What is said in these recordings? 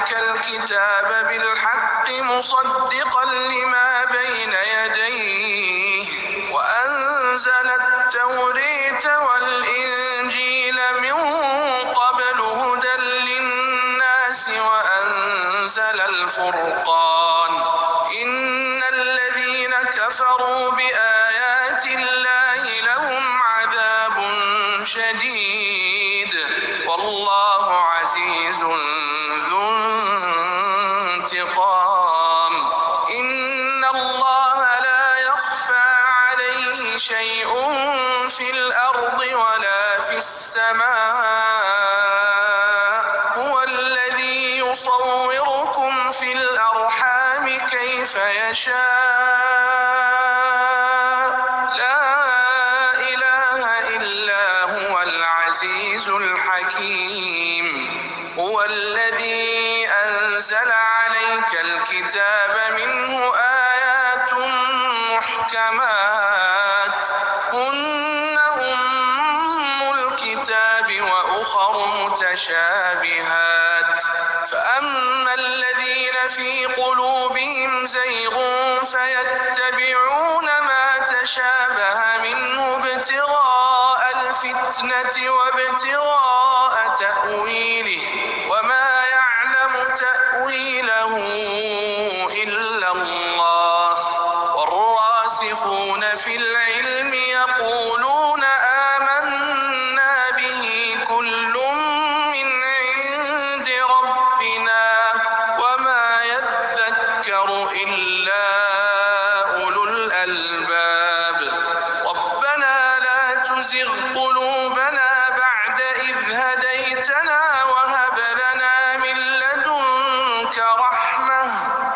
عليك الكتاب بالحق مصدقا لما بين يديه وأنزل التوراة والإنجيل من قبل هدى للناس وأنزل الفرقان إن الذين كفروا بآيات الله لهم عذاب شديد والله عزيز ذو انتقام إن الله لا يخفى عليه شيء في الأرض ولا في السماء هو الذي يصوركم في الأرحام كيف يشاء لا إله إلا هو العزيز الحكيم هو الذي أنزل عليك الكتاب منه آيات محكمات هن أم الكتاب وأخر متشابهات فأما الذين في قلوبهم زيغ فيتبعون ما تشابه منه ابتغاء الفتنة وابتغاء تأويله وما يعلم تأويله إلا الله والراسخون في العلم يقولون آمنا به كل من عند ربنا وما يذكر إلا أولو الألباب ربنا لا تزغ قلوبنا بعد إذ هديتنا وهب لنا من لدنك رحمة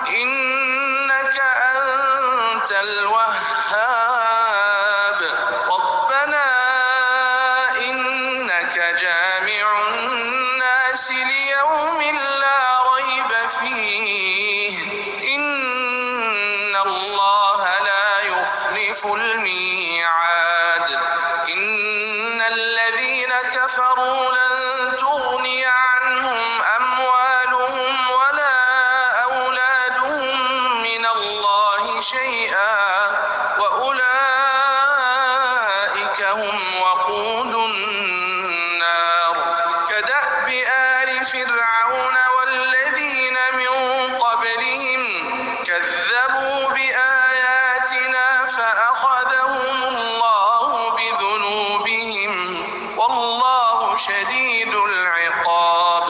إنك أنت الوهاب ربنا إنك جامع الناس ليوم لا ريب فيه إن الله لا يخلف الميعاد إن الذين كفروا لن تغني عنهم أموالهم ولا أولادهم من الله شيئا وأولئك هم وقود النار كدأب آل فرعون والذين من قبلهم كذبوا بآياتنا فأخذهم الله بذنوبهم والله شديد العقاب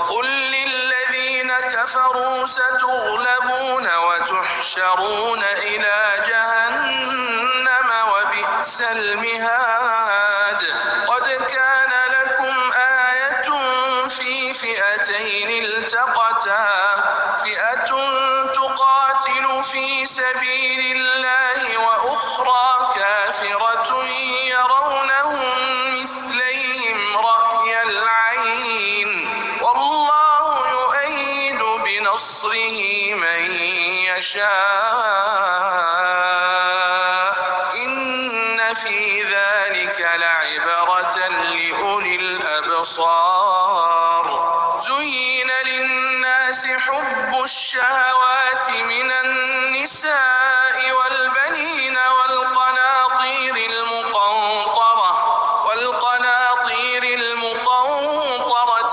قل للذين كفروا ستغلبون وتحشرون إلى جهنم وبئس المهاد قد كان لكم آية في فئتين التقتا فئة تقاتل في سبيل الله وأخرى كافرة يرونهم مثليهم رأي العين والله يؤيد بنصره من يشاء إن في ذلك لعبرة لأولي الأبصار زين للناس حب الشهوات من النساء والبنين والقناطير المقنطرة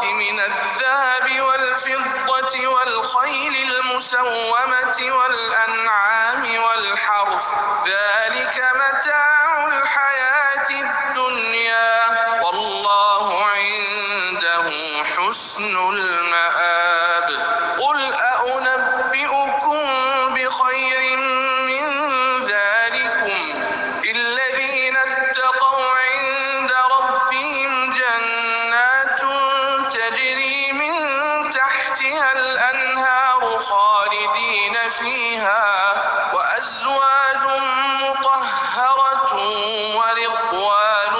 من الذهب والفضة والخيل المسومة والأنعام والحرث ذلك متاع الحياة الدنيا والله عنده حسن المآب قل أنبئكم بخير من ذلكم للذين اتقوا عند ربهم جنات تجري من تحتها الأنهار خالدين فيها وأزواج مطهرة ورضوان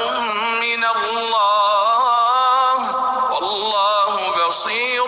من الله والله بصير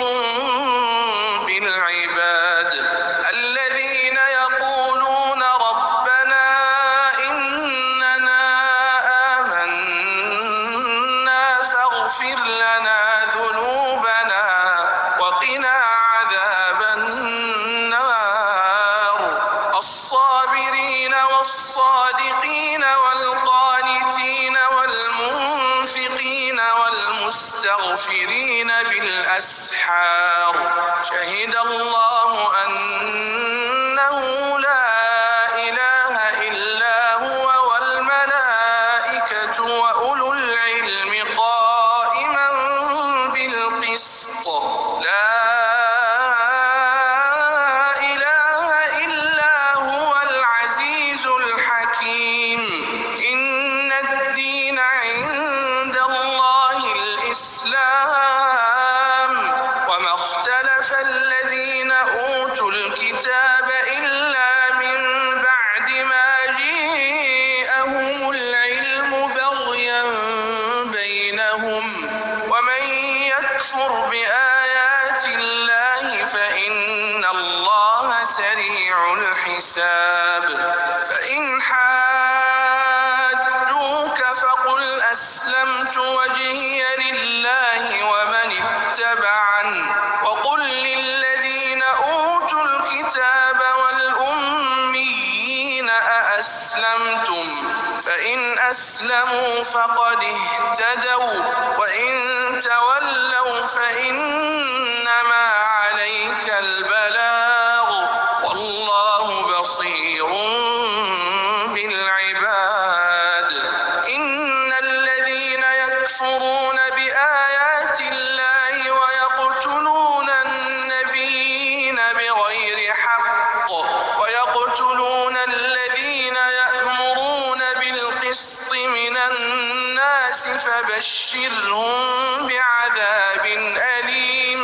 الصابرين والصادقين والقانتين والمنفقين والمستغفرين بالأسحار شهد الله أنه لا إله إلا هو والملائكة وأولو العلم قائما بالقسط لا إله إلا هو العزيز الحكيم إن الدين عند الله الإسلام وما اختلف الذين أوتوا الكتاب إلا من بعد ما جاءهم العلم بغيا بينهم ومن يكفر بآيات الله فإن الله سريع الحساب فإن حاجوك فقل أسلمت وجهي لله ومن اتبعني وقل للذين أوتوا الكتاب والأميين أأسلمتم فإن أسلموا فقد اهتدوا وإن تولوا فإنما عليك البلاغ والله بصير بالعباد إن الذين يكفرون بآيات الله ويقتلون النبيين بغير حق ويقتلون الذين يأمرون بالقسط من الناس فبشرهم بعذاب أليم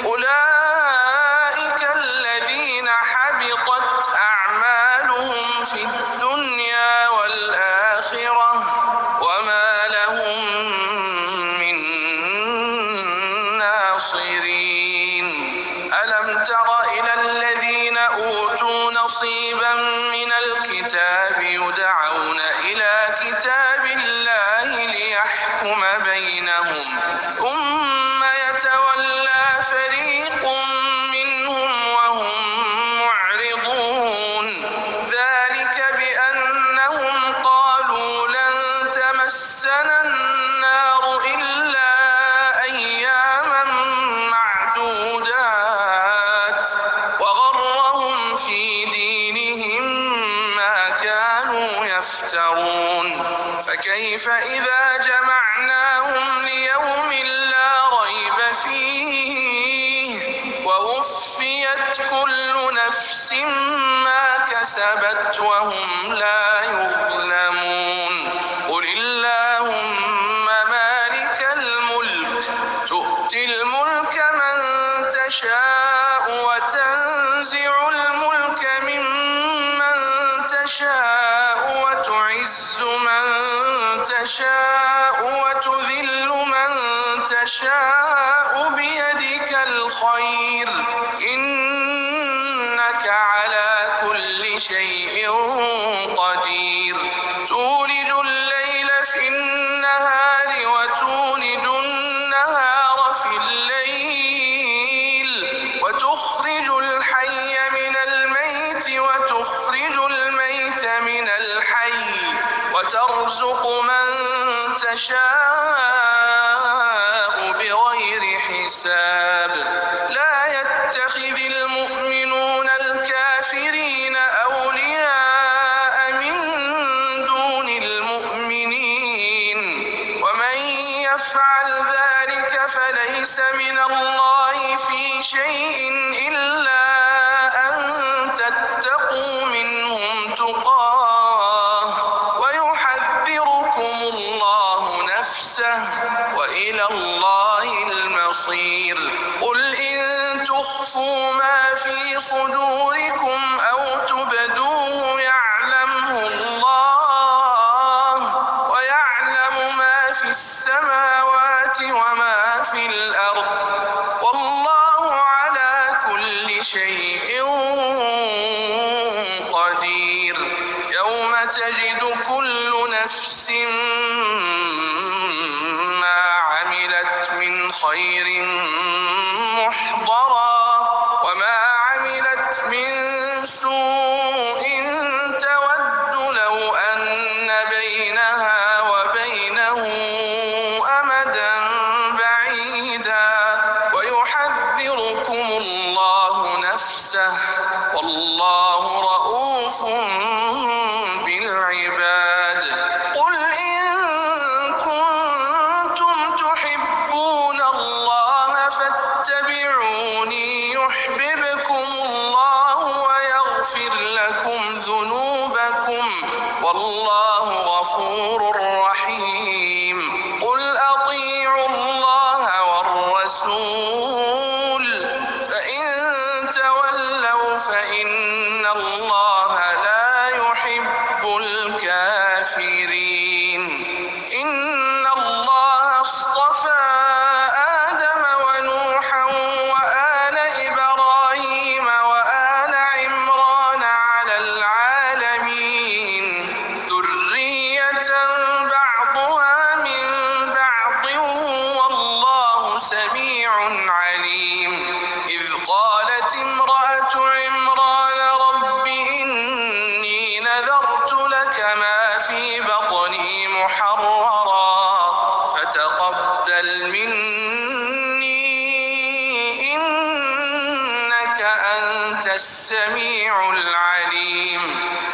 أولئك الذين حبطت أعمالهم في الدنيا والآخرة وما لهم من ناصرين ألم تر إلى الذين أوتوا نصيبا من الكتاب يدعون إلى كتاب الله ليحكم بينهم ثم يتولى فريق منهم وهم معرضون ذلك بأنهم قالوا لن تمسنا النار إلا أياما معدودات وغرهم في دينهم ما كانوا يفترون فكيف إذا جمعناهم ليوم لا ريب فيه ووفيت كل نفس ما كسبت وهم لا يظلمون قل اللهم مالك الملك تؤتي الملك من تشاء وتنزع الملك ممن تشاء وتعز من تشاء وتذل من تشاء بيدك الخير إنك على كل شيء قدير تولج الليل في النهار وتولج النهار في الليل وتخرج الحي من الميت وتخرج الميت من الحي وترزق من تشاء بغير حساب لا يتخذ المؤمنون الكافرين أولياء من دون المؤمنين ومن يفعل ذلك فليس من الله في شيء إلا أن تتقوا منهم تقاه ويحذركم الله نفسه وإلى الله المصير قل إن تخفوا ما في صدوركم أو تبدوه يعلمه الله ويعلم ما في السماوات وما في الأرض والله على كل شيء قدير يوم تجد كل نفس ما عملت من خير محضرا وما عملت من سوء إن تود لو أن بينها وبينه أمدا بعيدا ويحذركم الله نفسه والله رءوف بالعباد قل إن كنتم تحبون الله فاتبعوني يحببكم الله ويغفر لكم ذنوبكم والله غفور رحيم قل أطيعوا الله والرسول فإن تولوا فإن الله لا يحب الكافرين إن الله اصطفى آدم ونوحا وآل إبراهيم وآل عمران على العالمين ذرية بعضها من بعض والله سميع عليم إذ قالت امرأة عمران رب إني نذرت لك ما في بطني محررا فتقبل مني إنك أنت السميع العليم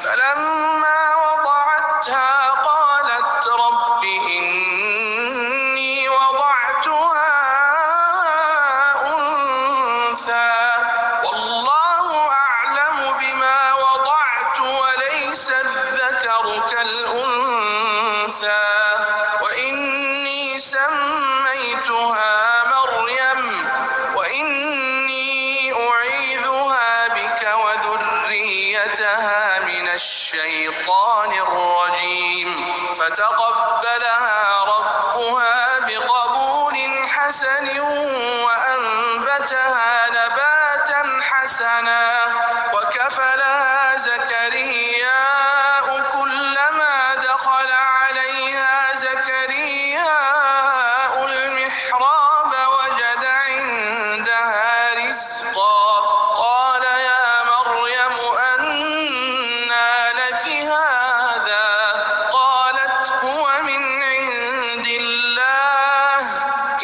فلما وضعتها قالت رب إني وضعتها أنثى والله أعلم بما وضعت وليس الذكر كالأنثى وإني سميتها مريم وإني أعيذها بك وذريتها من الشيطان الرجيم فتقبلها ربها بقبول حسن وأنبتها نباتا حسنا وكفلها زكرياء كلما دخل عليها زكرياء المحراب وجد عندها رزقا قال يا مريم أنى لك هذا قالت هو من عند الله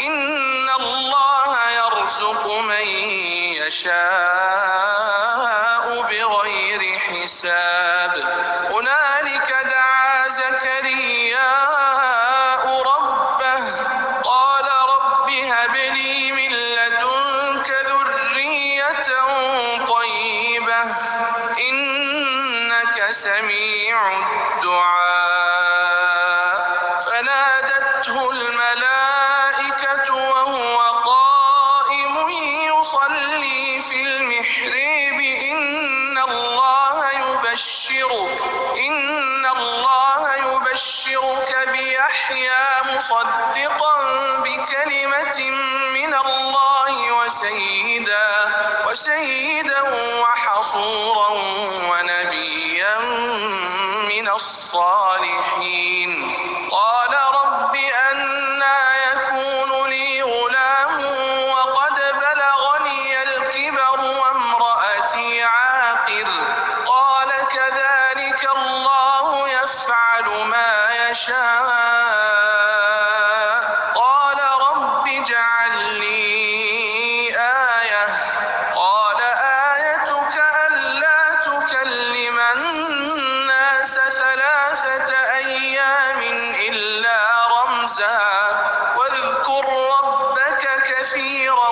إن الله يرزق من يشاء بغير حساب هنالك دعا زكرياء ربه قال رب هب لي من لدنك ذرية طيبة إنك سميع الدعاء فنادته الملائكة وهو قائم يصلي في المحراب إن الله يبشرك بيحيى مصدقا بكلمة من الله وسيدا وحصورا ونبيا من الصالحين قال رب أنى يكون لي غلام وقد بلغني الكبر وامرأتي عاقر قال كذلك الله يفعل ما يشاء قال رب اجعل لي آية قال آيتك ألا تكلم الناس 3 أيام إلا رمزا واذكر ربك كثيرا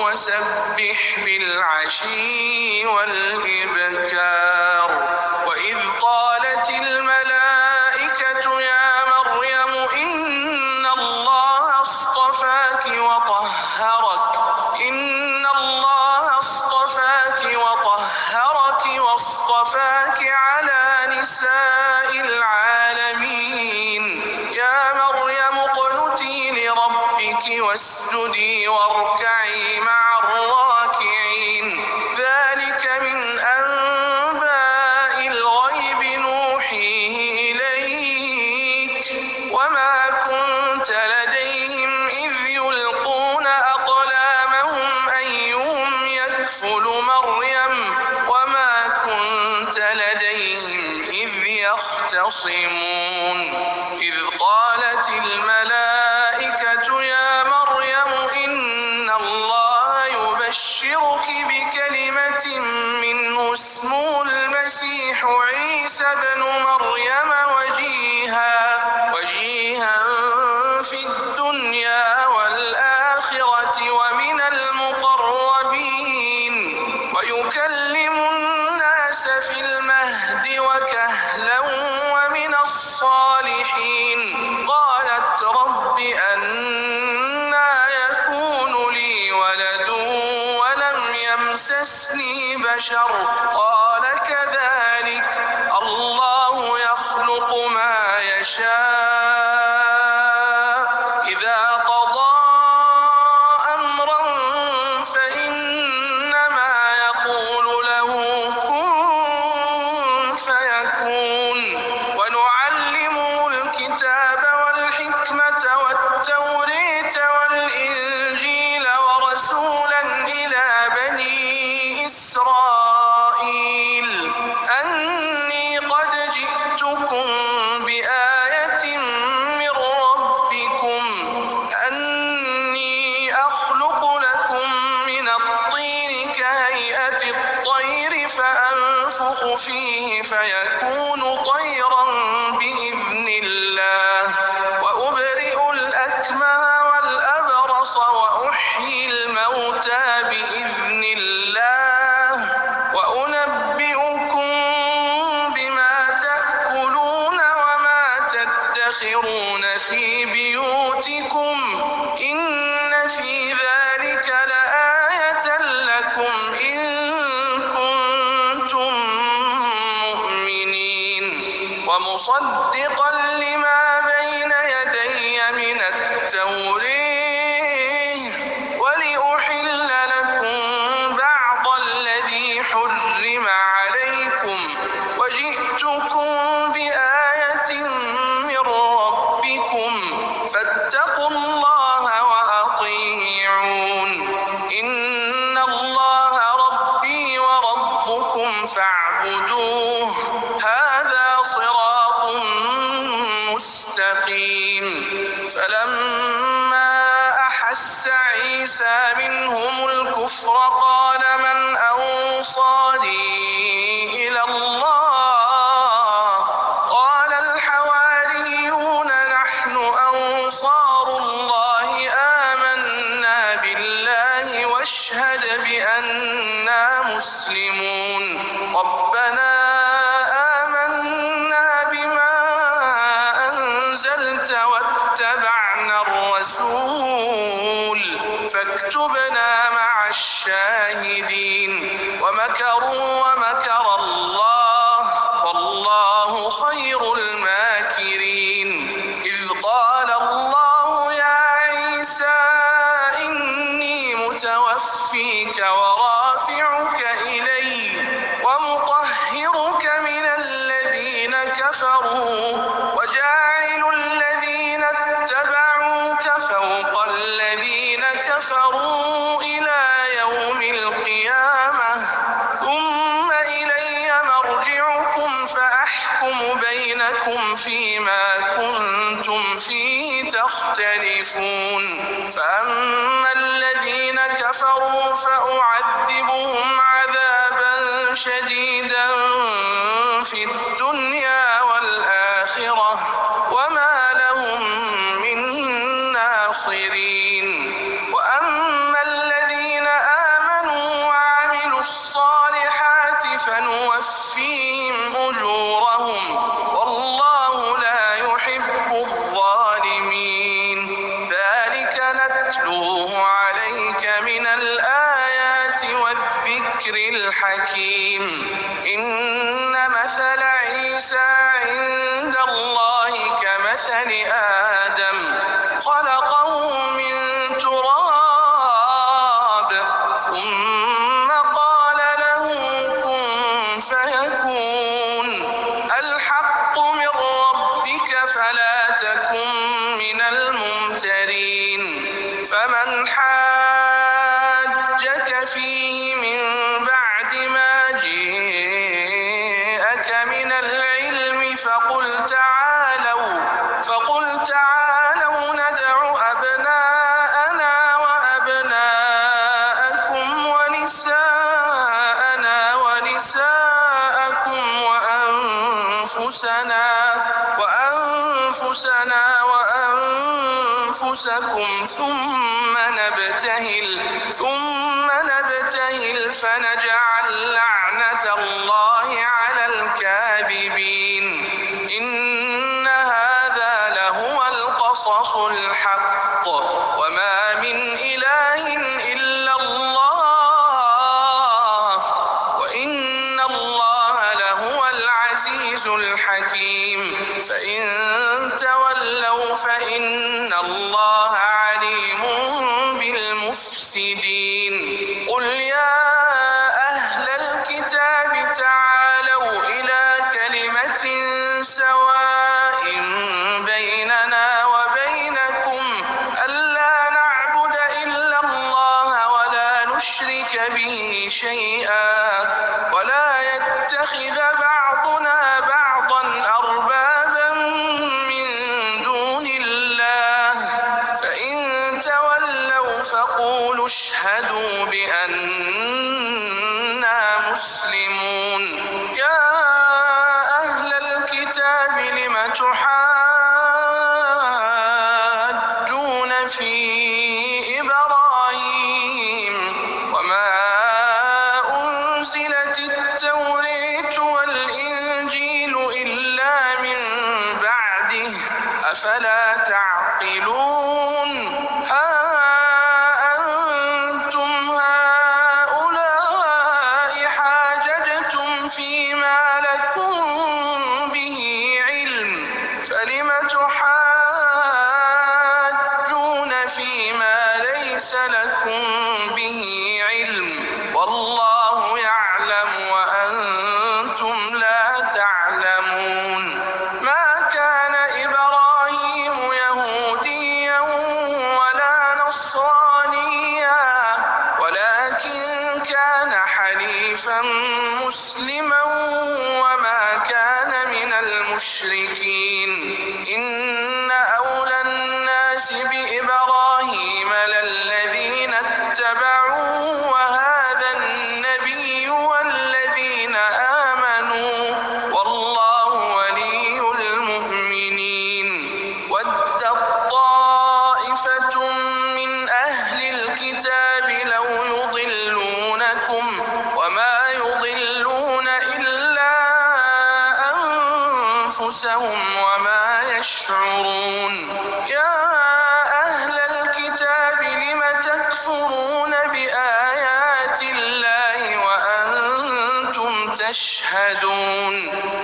وسبح بالعشي والإبكار وإذ قالت الملائكة يا مريم إن الله اصطفاك واصطفاك على نساء العالمين يا مريم اقنتي لربك واسجدي واركعي مع الراكعين ذلك من أنباء الغيب نوحيه إليك وما كنت لديهم إذ يلقون أقلامهم أيهم يكفل مريم وما كنت لديهم يختصمون إذ قالت الملائكة يا مريم إن الله يبشرك بكلمة منه اسمه المسيح عيسى ابن مريم وجيها في الدنيا والآخرة ومن المقربين ويكلم الناس في المهد وكهلا ومن الصالحين قالت رب أنى يكون لي ولد ولم يمسسني بشر قال كذلك الله يخلق ما يشاء إذا قضى أمرا فإنما يقول له كن فيكون ونعلمه الكتاب والحكمة والتوراة والإنجيل ورسولا إلى بني إسرائيل أني قد جئتكم بآية من ربكم أني أخلق لكم من الطين كهيئة الطير فأنفخ فيه فيكون طيرا بإذن الله وأبرئ الأكمه والأبرص وأحيي الموتى بإذن الله وأنبئكم بما تأكلون وما تدخرون في بيوتكم إن في ذلك لآية لكم إن كنتم مؤمنين ومصدقا لما بين يدي من التوراة ولأحل لكم بعض الذي حرم عليكم وجئتكم بآية من ربكم فاتقوا الله وأطيعون إن الله ربي وربكم فاعبدوه هذا صراط مستقيم فلما أحس عيسى منهم الكفر قال من أنصاري إلى الله قال الحواريون نحن أنصار الله آمنا بالله واشهد بأننا مسلمون ربنا آمنا بما أنزلت واتبعنا الرسول فاكتبنا مع الشاهدين ومكروا ومكر الله والله خير الماكرين إذ قال الله يا عيسى إني متوفيك ورافعك إلي ومطهرك من الذين كفروا وجاعل الذين اتبعوك فوق الذين كفروا إلى يوم القيامة ثم إلي مرجعكم فأحكم بينكم فيما كنتم فيه تختلفون فأما الذين كفروا فأعذبهم عذابا شديدا في الدنيا والآخرة وما لهم من ناصرين وأما الذين آمنوا وعملوا الصالحات فنوفيهم أجورهم والله لا يحب الظالمين ذلك نتلوه عليك من الآيات والذكر الحكيم إن مثل عيسى عند الله كمثل آدم خلقه من تراب ثم قال له كن فيكون الحق من ربك فلا تكن من الممترين فمن حاجك فيه من بعد ما جاءك من العلم فقل تعالوا ندع أبناءنا وأبناءكم ونساءنا ونساءكم وأنفسكم ثم نبتهل فنجعل لعنة الله على الكاذبين إن هذا لهو القصص الحق وما من إله إلا الله وإن الله لهو العزيز الحكيم فإن تولوا فإن الله عليم بالمفسدين قل يا أهل الكتاب تعالوا إلى كلمة سواء بيننا وبينكم ألا نعبد إلا الله ولا نشرك به شيئا ولا يتخذ بعضنا بعضا أربابا من دون الله فإن تولوا فقولوا اشهدوا بأننا مسلمون يا أهل الكتاب لم تحاجون في إبراهيم وما أنزلت التوراة والإنجيل إلا من بعده أفلا تعقلون ها أنتم هؤلاء حاججتم فيما لكم به علم فلم تحاجون فيما ليس لكم به علم والله يعلم وأنتم لا تعلمون ما كان إبراهيم يهوديا ولا نصرانيا ولكن كان حنيفا مسلما وما كان من المشركين إن أولى الناس بإبراهيم للذين اتبعوه وهذا النبي والذين آمنوا والله ولي المؤمنين ود طائفة من أهل الكتاب لو يضلونكم وما يضلون إلا أنفسهم وما يشعرون يا أهل الكتاب لم تكفرون بآيات الله وأنتم تشهدون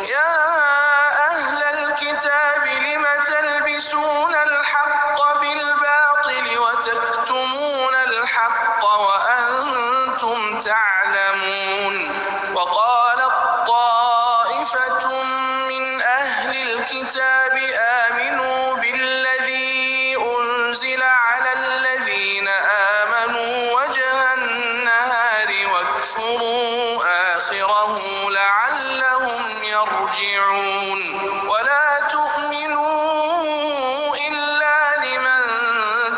يا أهل الكتاب لم تلبسون الحق بالباطل وتكتمون الحق وأنتم تعلمون وقالت طائفة من أهل الكتاب آمنوا بالذي أنزل على الذين آمنوا وجه النهار واكفروا آخره لعلهم يرجعون ولا تؤمنوا إلا لمن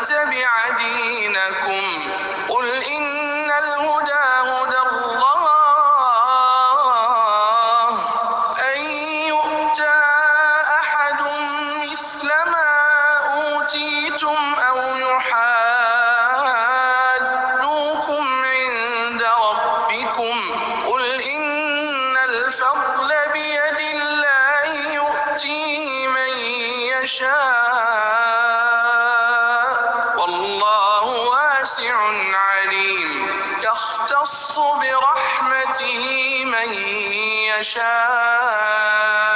تبع دينكم قل إن الهدى هدى الله أن يؤتى أحد مثل ما أوتيتم أو يحاجوكم عند ربكم قل إن الفضل بيد الله يؤتيه من يشاء والله واسع عليم يختص برحمته من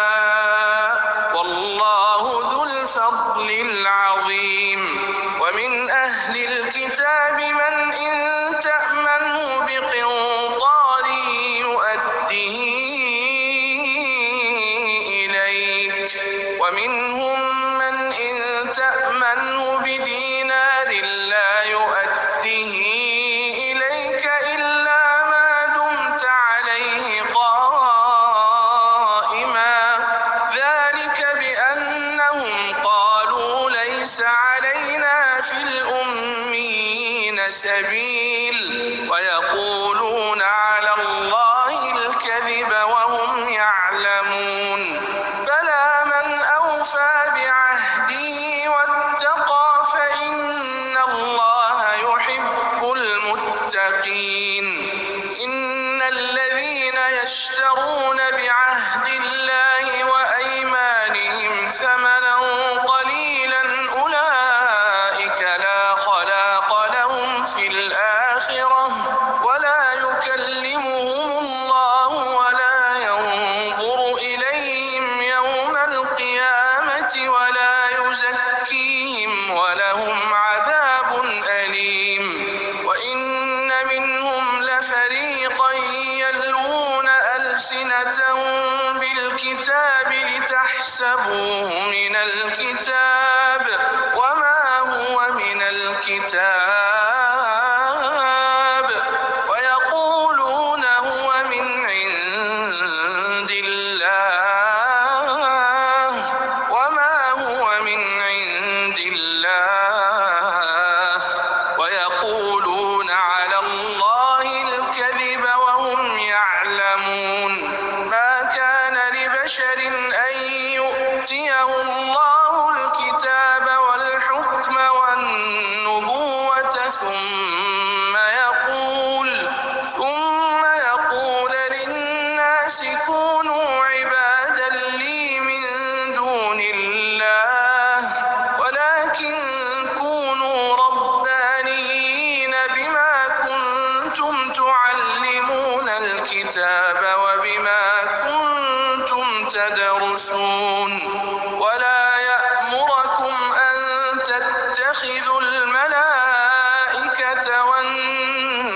يشاء والله ذو الفضل العظيم ومن أهل الكتاب من إن تأمنه بقنطار يؤده إليك ومنهم من إن تأمنه بدينار لا يؤده إليك إلا ما دمت عليه قائما ذلك ليس علينا في الأميين سبيل ويقولون على الله الكذب وهم يعلمون بلى من أوفى بعهده واتقى فإن الله يحب المتقين إن الذين يشترون بعهد الله وأيمانهم ثمنا قليلا أولئك لا خلاق لهم في الآخرة ولا يكلمهم الله ولا ينظر إليهم يوم القيامة ولا يزكيهم ولهم عذاب أليم وإن منهم لفريقا يلوون ألسنتهم بالكتاب لتحسبوه من الكتاب وما هو من الكتاب ويقولون هو من عند الله وما هو من عند الله ويقولون على الله الكذب وهم يعلمون ما كان لبشر أن يؤتيه الله الكتاب والحكم والنبوة ثم يقول للناس كونوا عبادا لي من دون الله ولكن كونوا ربانيين بما كنتم تعلمون الكتاب وبما كنتم تدرسون ولا يأمركم أن تتخذوا الملائكة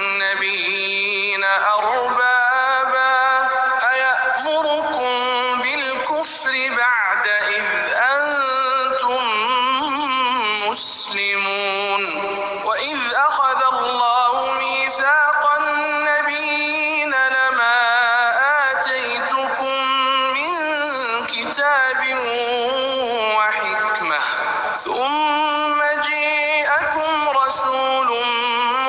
والنبيين أربابا أيأمركم بالكفر بعد إذ أنتم مسلمون وإذ أخذ الله ميثاق النبيين لما آتيتكم من كتاب وحكمة ثم جاءكم رسول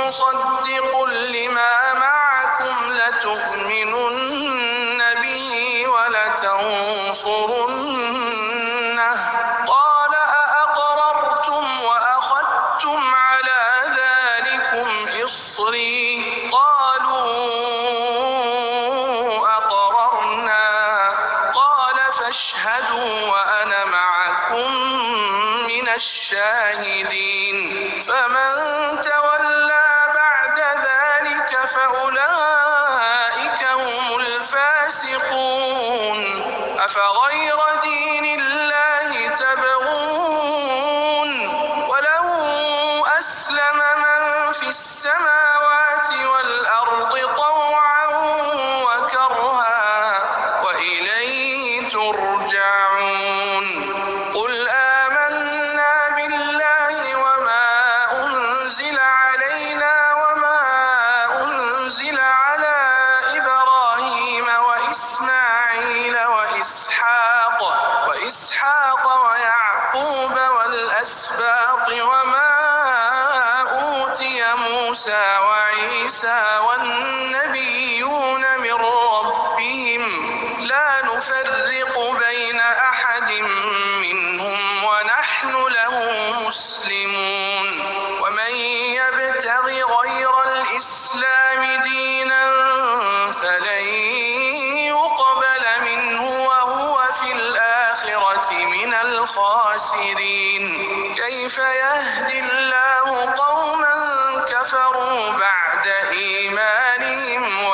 مصدق لما معكم لتؤمنن به ولتنصرنه قال أأقررتم وأخذتم على ذلكم إصري قالوا أقررنا قال فاشهدوا وأنا معكم من الشاهدين فمن تولى بعد ذلك فأولئك هم الفاسقون أفغير دين الله تبغون وله أسلم من في السماوات والأرض طوعا وكرها وإليه ترجعون قل آمنا بالله وما أنزل علينا وما أنزل على إبراهيم وإسماعيل وإسحاق ويعقوب والأسباط وما أوتي موسى وعيسى والنبيون من ربهم لا نفرق بين أحد منهم ونحن له مسلمون ومن يبتغ غير الإسلام دينا فلن يقبل منه وهو في الآخرة من الخاسرين كيف يهدي الله قوما كفروا بعد إيمانهم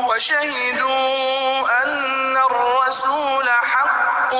وشهدوا أن الرسول حق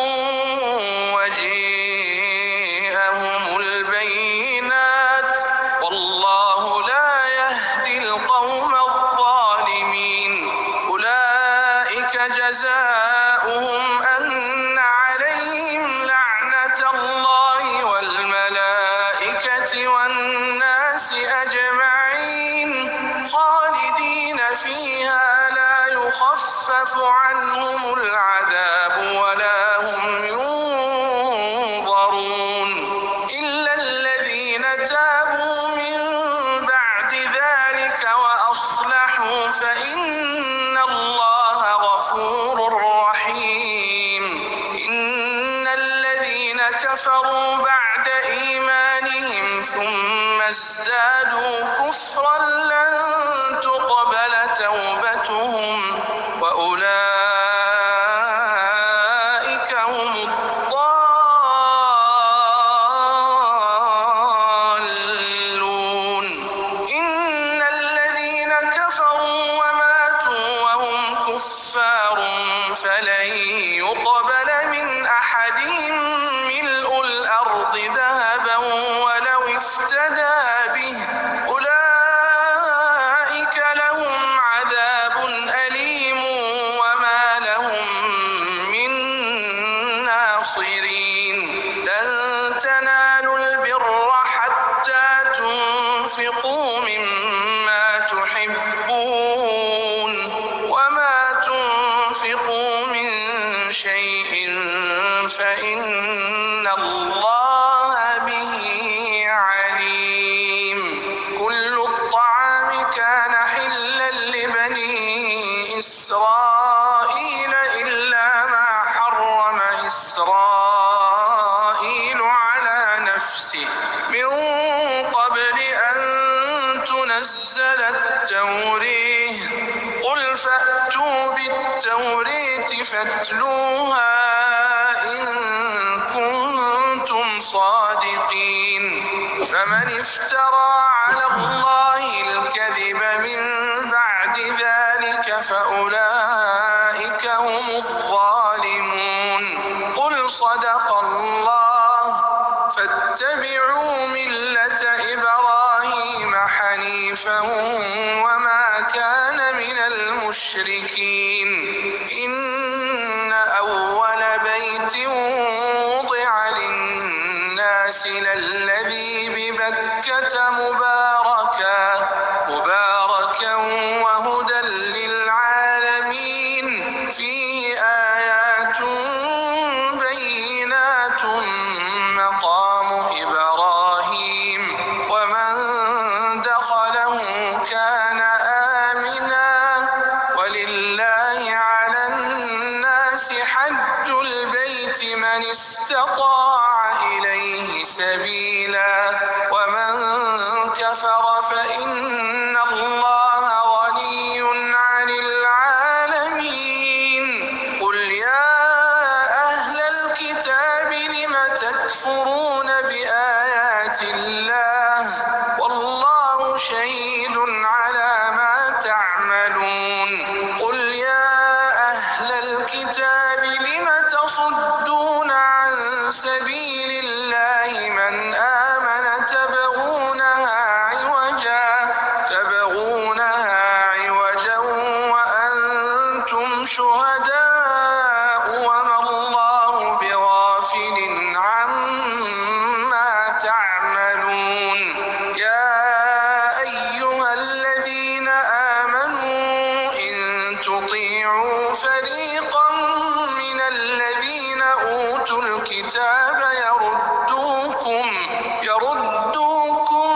وجاءهم البينات والله لا يهدي القوم الظالمين أولئك جزاؤهم أن عليهم لعنة الله والملائكة والناس أجمعين خالدين فيها لا يخفف عنهم العذاب ولا هم ينظرون كفروا بعد إيمانهم ثم ازدادوا كفرا لن تقبل توبتهم وأولئك هم الضالون. إن الذين كفروا وماتوا وهم كفار فلن يقبل من أحدهم ملء الأرض ذهبا ولو افتدى به أولئك لهم عذاب أليم وما لهم من ناصرين. لن تنالوا البر حتى تنفقوا مما تحبون وما تنفقوا من شيء فإن الله به عليم. كل الطعام كان حلا لبني إسرائيل إلا ما حرم إسرائيل على نفسه من قبل أن تنزل التوريه. قل فأتوا بالتورية فاتلوها إن كنتم صادقين. فمن افترى على الله الكذب من بعد ذلك فأولئك هم الظالمون. قل صدق الله فاتبعوا ملة إبراهيم حنيفا وما كان من المشركين. إن أول بيت وضع للناس للذي ببكة مباركا وهدى للعالمين. فيه آيات بينات مقام إبراهيم ومن دخله كان آمنا ولله على الناس حج البيت من استطاع إليه سبيلا ومن كفر فإن الله غني عن العالمين. قل يا أهل الكتاب لم تكفرون بآيات الله والله شهيد على ما تعملون. قل يا أهل الكتاب لم تصدون عن سبيل الله من آمن تبغونها عوجا وأنتم شهداء وما الله بغافل عما تعملون. يا أيها الذين آمنوا إن تطيعوا فريقا من الذين أوتوا الكتاب يردوكم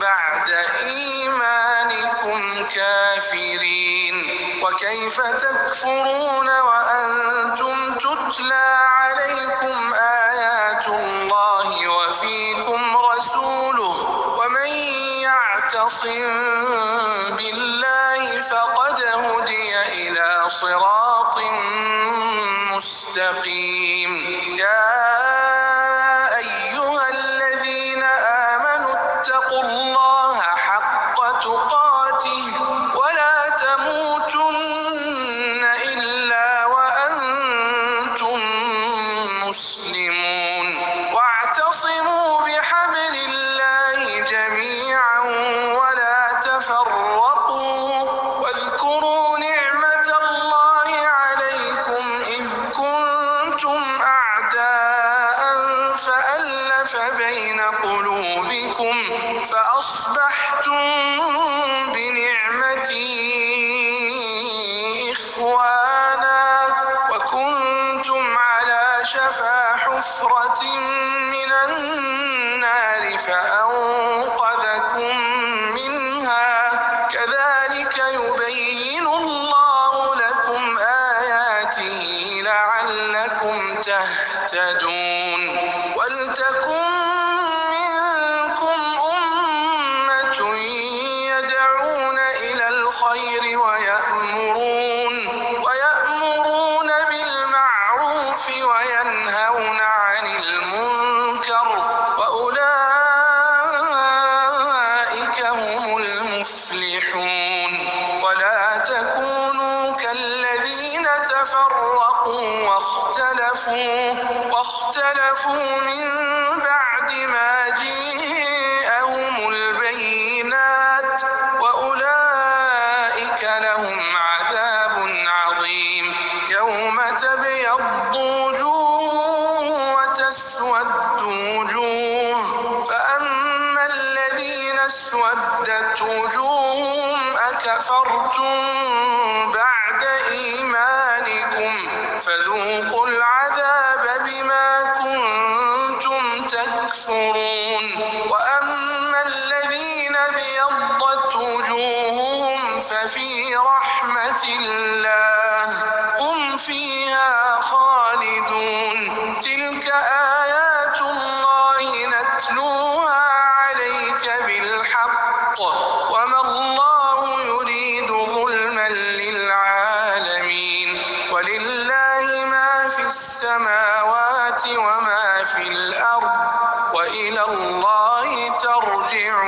بعد إيمانكم كافرين. وكيف تكفرون وأنتم تتلى عليكم آيات الله وفيكم رسوله ومن يعتصم بالله فقد هدي إلى صراط مستقيم. يا أيها الذين آمنوا اتقوا الله حق تقاته ولا تموتن إلا وأنتم مسلمون. واعتصموا بحبل الله جميعا ولا تفرقوا واذكروا نعمة الله عليكم إذ كنتم أعداء فألف بين قلوبكم فأصبحتم بنعمته إخوانا وكنتم على شفا حفرة من النار فأنقذكم منها. كذلك يبين الله لكم آياته لعلكم تهتدون ولتكن منكم أمة يدعون إلى الخير ويأمرون بالمعروف وينهون عن المنكر وأولئك هم المفلحون ولا تكونوا كالذين تفرقوا واختلفوا من بعد ما جاءهم البينات وأولئك لهم عذاب عظيم يوم تبيض وجوه وتسود وجوه فأما الذين اسودت وجوههم أكفرتم بعد إيمانكم فذوقوا العذاب بما كنتم تكفرون وأما الذين ابيضت وجوههم ففي رحمة الله هم فيها خالدون تلك آيات الله نتلوها عليك بالحق وما الله يريد ظلما للعالمين ولله ما في السماوات وما في الأرض وإلى الله ترجع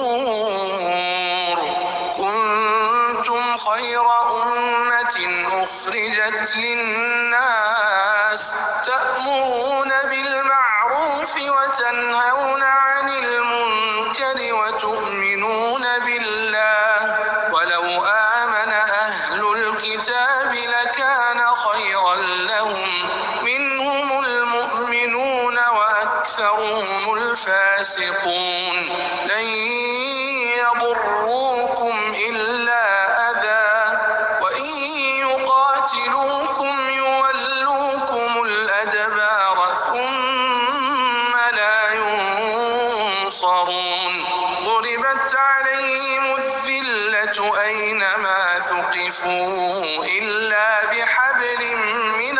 الأمور كنتم خير أمة أخرجت للناس تأمرون بالمعروف وتنهون عن المنكر وتؤمنون بالله ولو آمن أهل الكتاب لكان خيرا لهم منهم المؤمنون وأكثرهم الفاسقون لن يضروكم إلا أذى وإن يقاتلوكم يولوكم الأدبار ثم لا ينصرون ضربت عليهم الذلة أينما ثقفوا إلا بحبل من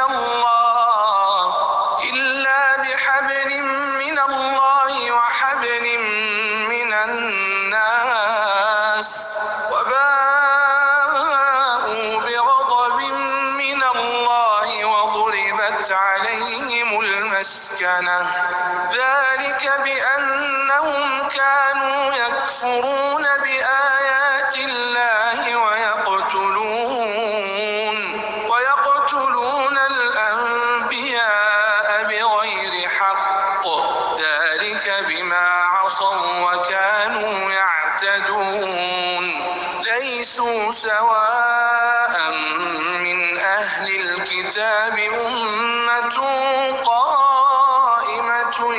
الله وحبل من الناس وباءوا بغضب من الله وضربت عليهم المسكنة ذلك بأنهم كانوا يكفرون بآيات الله ويقتلون الأنبياء بغير حق ذلك بما عصوا وكانوا يعتدون ليسوا سواء من أهل الكتاب أمة قائمة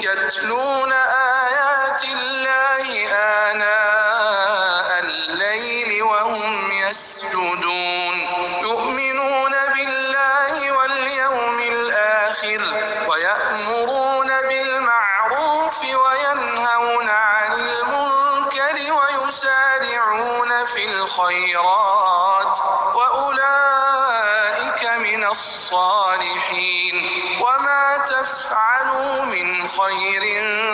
يتلون آيات الله آناء الليل وهم يسجدون يؤمنون بالله واليوم الآخر ويأمرون بالمعروف وينهون عن المنكر ويسارعون في الخيرات وأولئك من الصالحين وما تفعلوا من خير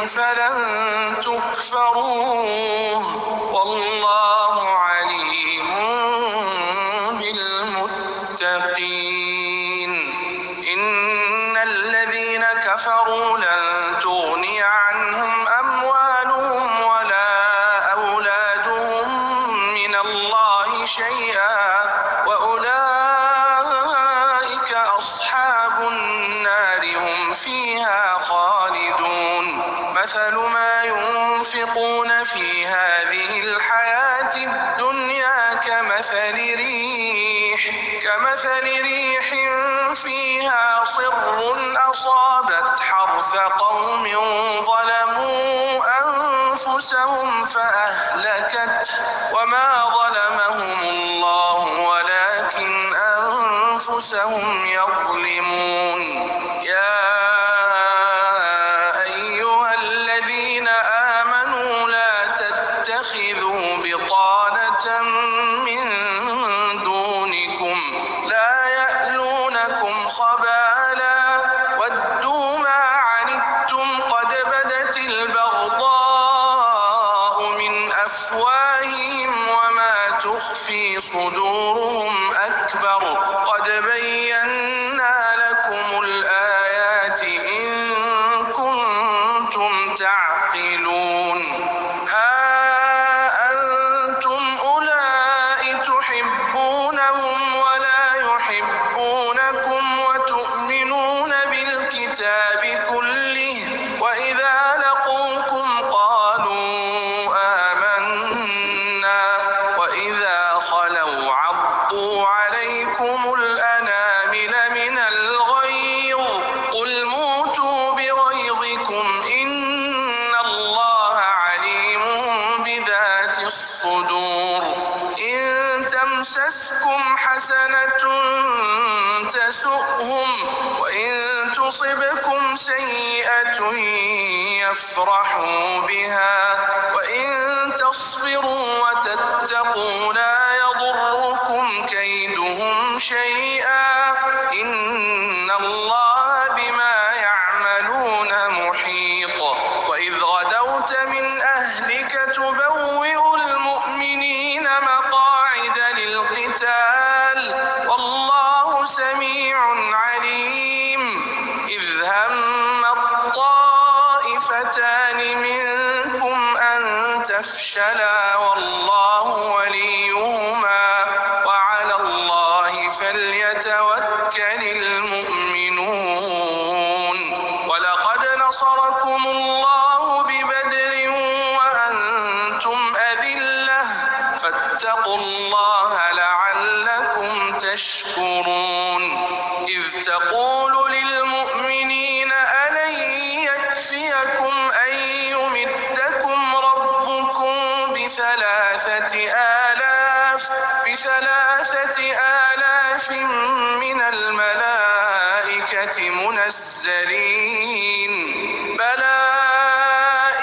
فلن تكفروه والله عليم بالمتقين إن الذين كفروا لن تغني عنهم أموالهم ولا أولادهم من الله شيئا وأولئك أصحاب النار هم فيها خالدون مثل ما ينفقون في هذه الحياة الدنيا كمثل ريح فيها صر أصابت حرث قوم ظلموا أنفسهم فأهلكت وما ظلمهم الله ولكن أنفسهم يظلمون يا أيها الذين آمنوا لا تتخذوا بطانة من دونكم لا صدورهم أكبر قد بينا لكم الآيات إن كنتم تعقلون ها أنتم أولئك تحبونهم ولا يحبونكم وتؤمنون بالكتاب كله وإذا لقوكم قالوا آمنا وإذا خلوا عضوا عليكم الأنامل من الغيظ قل موتوا بغيظكم إن الله عليم بذات الصدور إن تمسسكم حسنة تسؤهم وإن تصبكم سيئة يفرحوا بها وإن تصبروا وتتقوا لا يضركم كيدهم شيئا إن الله بما يعملون محيط وإذ غدوت من أهلك تبوئ المؤمنين مقاعد للقتال والله سميع عليم إذ هم الطائفتان منكم أن تفشلا والله وليهما وعلى الله فليتوكل المؤمنون ولقد نصركم الله ببدر وأنتم أذلة فاتقوا الله لعلكم تشكرون إذ تقول للمؤمنين ألن يكفيكم أن يمدكم ربكم بثلاثة آلاف من الملائكة منزلين بلى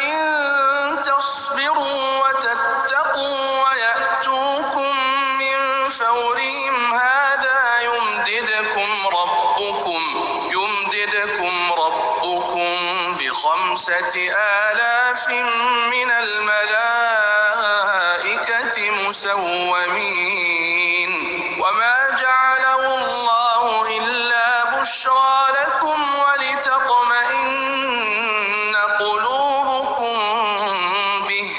إن تصبروا وتتقوا ويأتوكم من فورهم هذا يمددكم ربكم ب5 آلاف من الملائكة مسومين وما جعله الله إلا بشرى لكم ولتطمئن قلوبكم به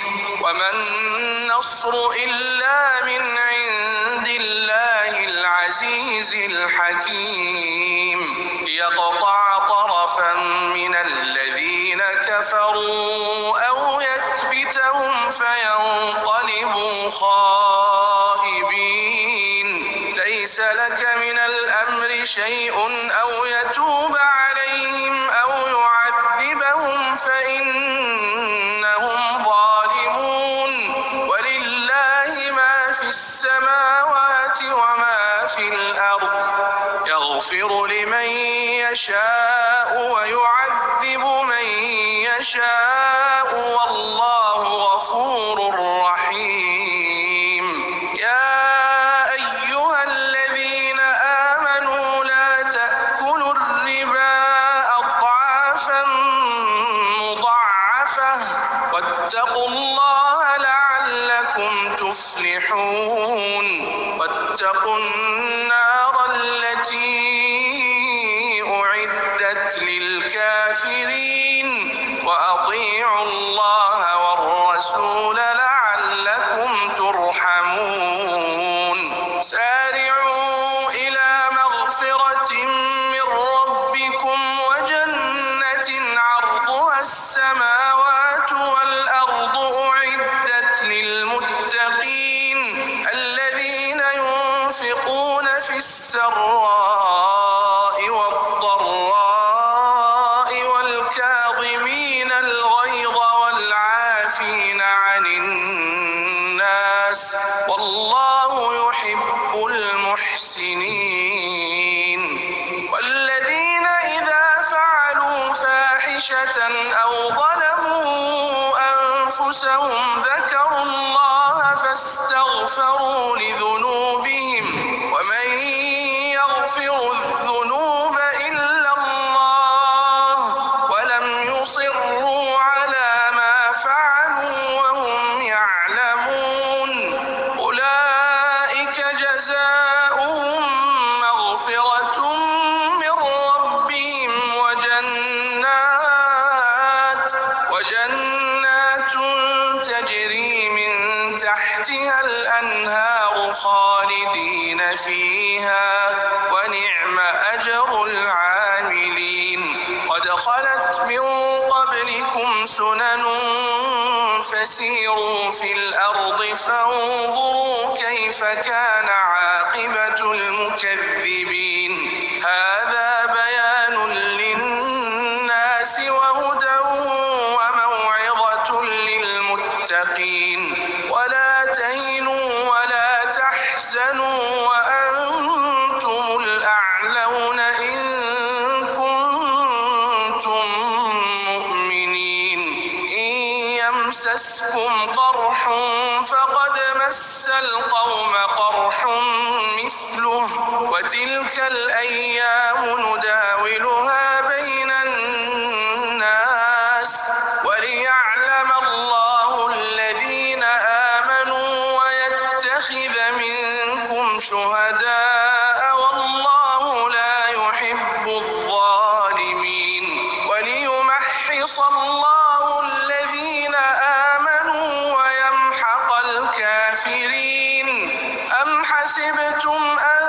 وما النصر إلا من عند الله العزيز الحكيم ليقطع طرفا من الذين كفروا أو يكبتهم فينقلبوا خائبين ليس لك من الأمر شيء أو يتوب عليهم أو يعذبهم فإنهم ظالمون ولله ما في السماوات وما في الأرض يغفر لمن يشاء ويعذب من يشاء والله غفور رحيم يا أيها الذين آمنوا لا تأكلوا الربا أضعافا مضاعفة واتقوا الله لعلكم تفلحون واتقوا النار التي أعدت للكافرين وأطيعوا الله والرسول لعلكم ترحمون سارعوا إلى مغفرة من ربكم وجنة عرضها السماوات والأرض أعدت للمتقين الذين ينفقون في السراء والضراء والكاظمين الغيظ والعافين عن الناس والله يحب المحسنين والذين إذا فعلوا فاحشة أو ظلموا أنفسهم ذكروا الله فاستغفروا لذنوبهم ومن يغفر الذنوب إلا الله ولم يصروا على ما فعلوا وهم يعلمون أولئك خالدين فيها ونعم أجر العاملين. قد خلت من قبلكم سنن فسيروا في الأرض فانظروا كيف كان عاقبة المكذبين. هذا بيان للناس وهدى وموعظة للمتقين. ولا تهنوا ولا تحزنوا وأنتم الأعلون إن كنتم مؤمنين. إن يمسسكم قرح فقد مس القوم قرح مثله وتلك الأيام نداولها بين الناس وليعلم الله الذين آمنوا ويتخذ منكم شهداء والله لا يحب الظالمين. وليمحص الله الذين آمنوا ويمحق الكافرين. أم حسبتم أن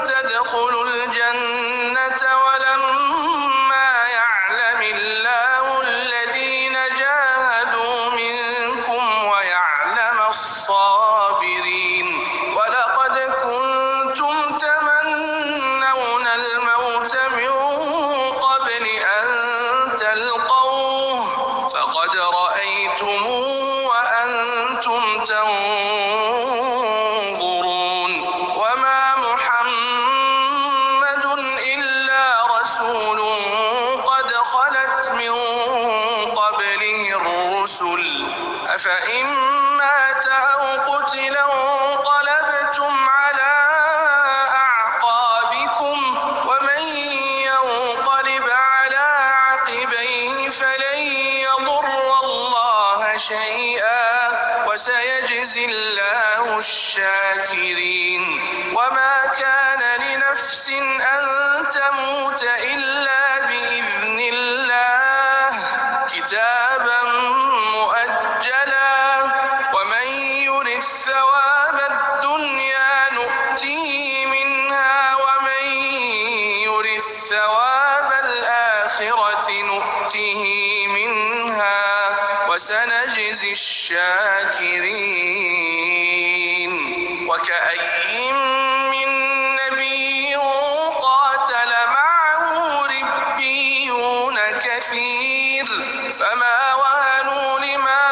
تدخلوا الجنة ولما يعلم الله الذين جاهدوا منكم ويعلم الصابرين. ولقد كنتم تمنون الموت من قبل أن تلقوه فقد رأيتموه وأنتم تنظرون. وما محمد إلا رسول قد خلت من قبله الرسل أفإن مات أو قتل انقلبتم على أعقابكم ومن ينقلب على عقبيه فلن يضر الله شيئا وسيجزي الله الشاكرين. وما كان لنفس أن تموت إلا بإذن الله كتابا مؤجلا ومن يرد ثواب الدنيا نؤتيه منها ومن يرد ثواب الآخرة نؤته منها وسنجزي الشاكرين. وكأي من نبي قاتل معه ربيون كثير فما وهنوا لما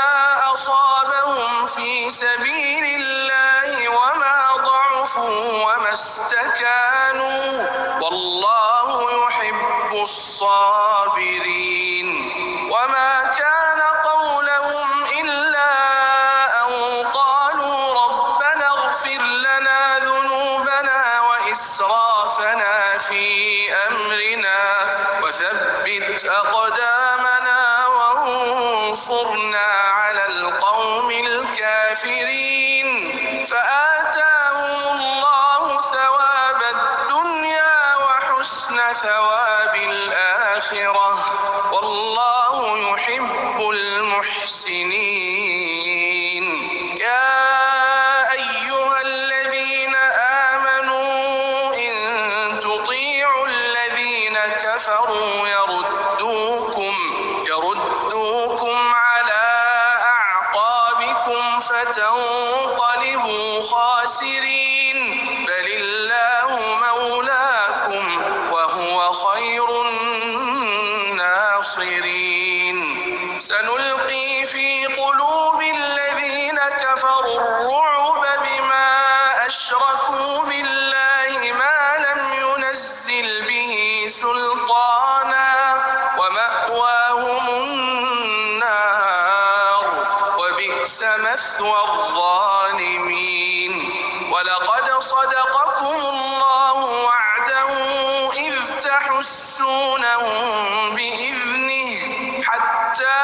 أصابهم في سبيل الله وما ضعفوا وما استكانوا والله يحب الصابرين. وما كان قولهم إلا أن قالوا ربنا اغفر لنا ذنوبنا وإسرافنا في أمرنا وثبت أقدامنا وانصرنا على القوم الكافرين. فآتاهم الله ثواب الدنيا وحسن ثواب الآخرة والله يحب المحسنين. يا أيها الذين آمنوا إن تطيعوا الذين كفروا يردوكم على أعقابكم فتنقلبوا خاسرين. بل الله مولاكم وهو خير الناصرين. سنلقي في قلوب الذين كفروا الرعب بما أشركوا بالله ما لم ينزل به سلطانا ومأواهم النار وبئس مثوى الظالمين. ولقد صدقكم الله وعده إذ تحسونهم بإذنه حتى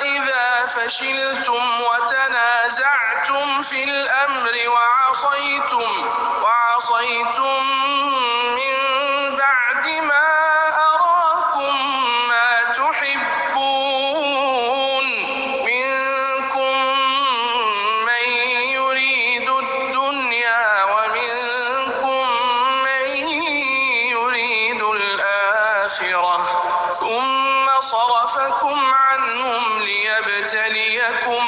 إذا فشلتم وتنازعتم في الأمر وعصيتم من بعد ما أراكم ما تحبون منكم من يريد الدنيا ومنكم صرفكم عنهم ليبتليكم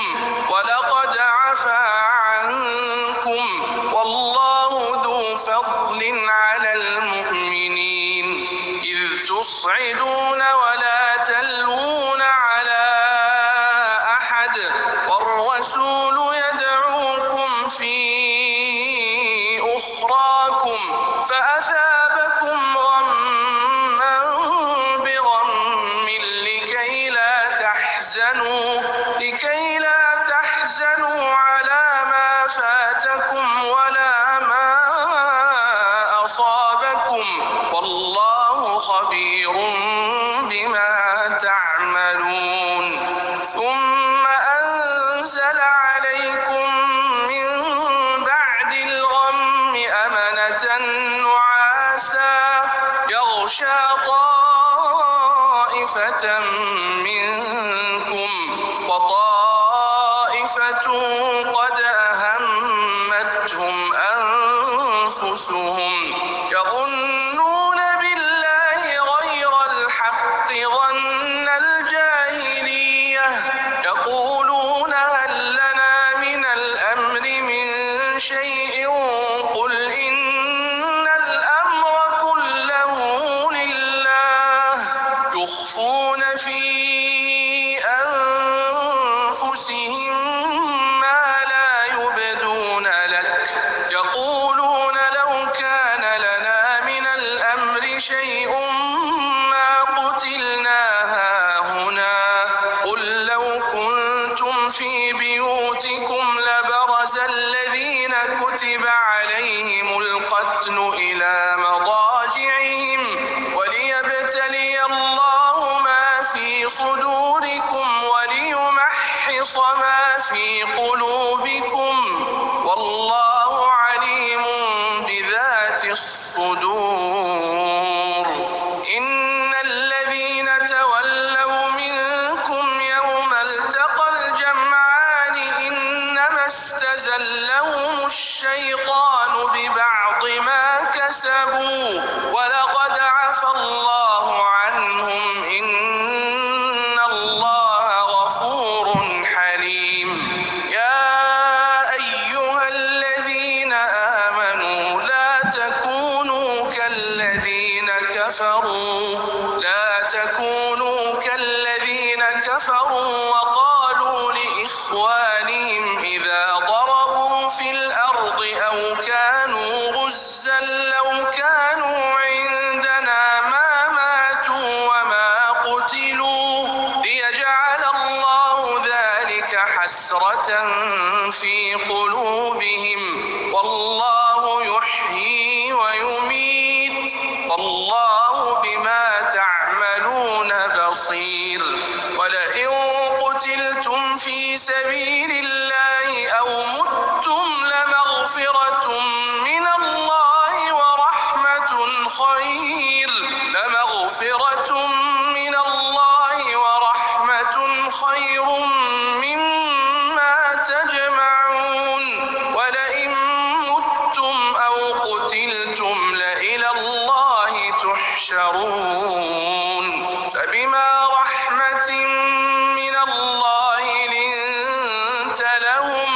ولقد عفا عنكم والله ذو فضل على المؤمنين إذ تصعدون ولا تلوون على أحد والرسول يدعوكم في أخراكم فأثابكم غما بغم لكي لا تحزنوا على ما فاتكم ولا ما أصابكم والله خبير بما تعملون ثم أنزل عليكم من بعد الغم أمنة نعاسا يغشى طائفة منكم وطائفة قد أهمتهم أنفسهم يظنون بالله غير الحق ظن الجاهلية يقولون هل لنا من الأمر من شيء قل إن الأمر كله لله يخفون في أنفسهم ما لا يبدون لك يقولون لو كان لنا من الأمر شيء ما قتلنا هاهنا قل لو كنتم في بيوتكم لبرز الذين كتب عليهم القتل إلى مضاجعهم وليبتلي الله ما في صدوركم وليمحص ما في قلوبكم والله عليم بذات الصدور إن الذين تولوا منكم يوم التقى الجمعان إنما استزلهم الشيطان ببعض ما كسبوا ولقد عفى الله عنهم إن الله غفور حليم يا أيها الذين آمنوا لا تكونوا كالذين كفروا وقالوا لإخوانهم إذا ضربوا في الأرض أو كانوا غزا لو كانوا عندنا ما ماتوا وما قتلوا ليجعل الله ذلك حسرة في قلوبهم والله يحيي ويميت والله بما تعملون بصير ولئن قتلتم في سبيل الله أو متم لمغفرة من الله ورحمة خير مما تجمعون ولئن متم أو قتلتم لإلى الله تحشرون فبما رحمة من الله لنت لهم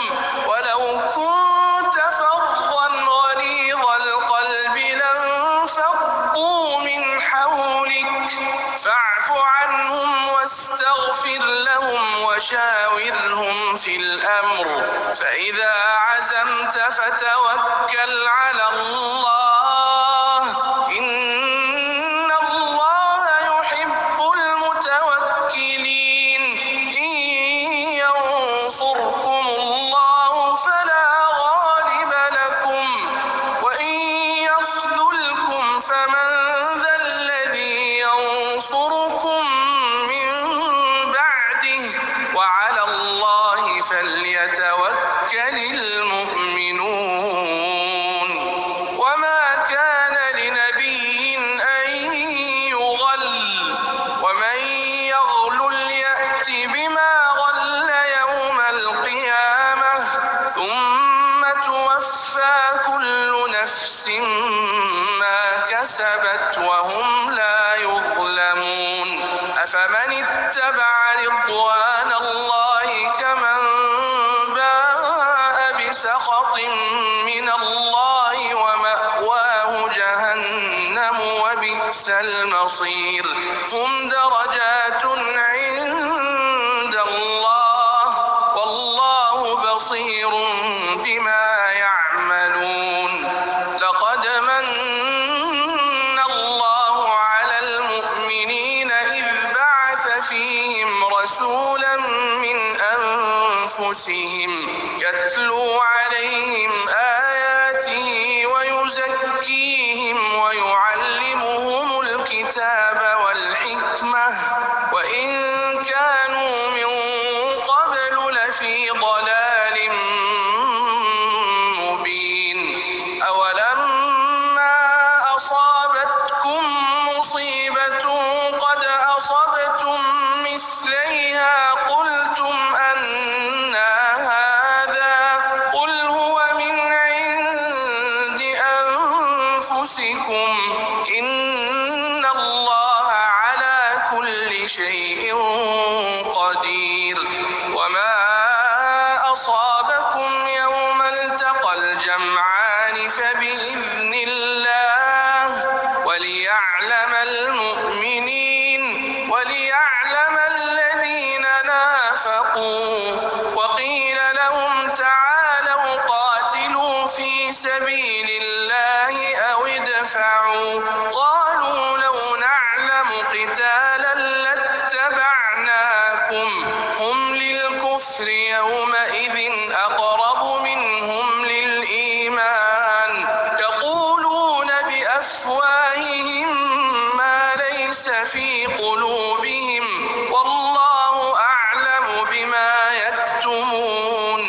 ولو كنت فظا غليظ القلب لانفضوا من حولك فاعف عنهم واستغفر لهم وشاورهم في الأمر فإذا عزمت فتوكل على الله إن الله يحب المتوكلين إن ينصركم الله فلا غالب لكم وإن يخذلكم فمن ذا الذي ينصركم من بعده وعلى الله فليتوكل المؤمنون وما كان لنبي أن يغل ومن يغلل يأت بما غل يوم القيامة ثم توفى كل نفس ما كسبت وهم لا يظلمون أفمن اتبع رضوان الله كمن باء بسخط من الله ومأواه جهنم وبئس المصير هم درجات عند الله والله بصير بما يعملون لقد من الله على المؤمنين إذ بعث فيهم رسولا من أنفسهم يتلو عليهم آياته ويزكيهم ويعلمهم الكتاب والحكمة وإن كانوا من قبل لفي ضلال مبين أولما أصابتكم مصيبة قد أصبتم مثليها قلتم أنى هذا قل هو من عند أنفسكم إن الله على كل شيء قدير وما أصابكم يوم التقى الجمعان فبإذن الله وليعلم المؤمنين وليعلم الذين نافقوا وقيل لهم تعالوا قاتلوا في سبيل الله أو ادفعوا قالوا لو نعلم قتالا لاتبعناكم هم للكفر يومئذ أقرب منهم للإيمان يقولون بأفواههم ما ليس في قلوبهم والله أعلم بما يكتمون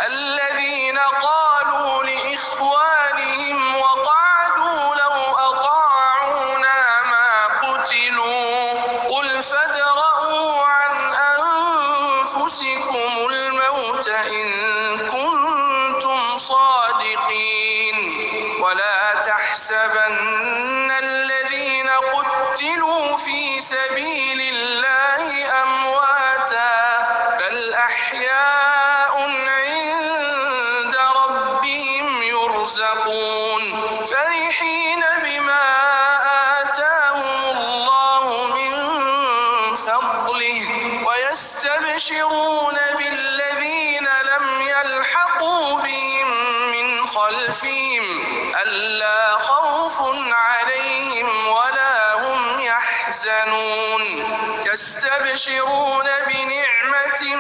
الذين قالوا لإخوانهم وقعدوا لو أطاعونا ما قتلوا قل فادرءوا عن أنفسكم الموت إن كنتم صادقين ولا تحسبن الذين قتلوا في سبيل الله أمواتا بل أحياء عند ربهم يرزقون فرحين بما آتاهم الله من فضله ويستبشرون بالذين لم يلحقوا بهم من خلفهم ألا خوف عليهم ولا هم يحزنون يستبشرون بنعمة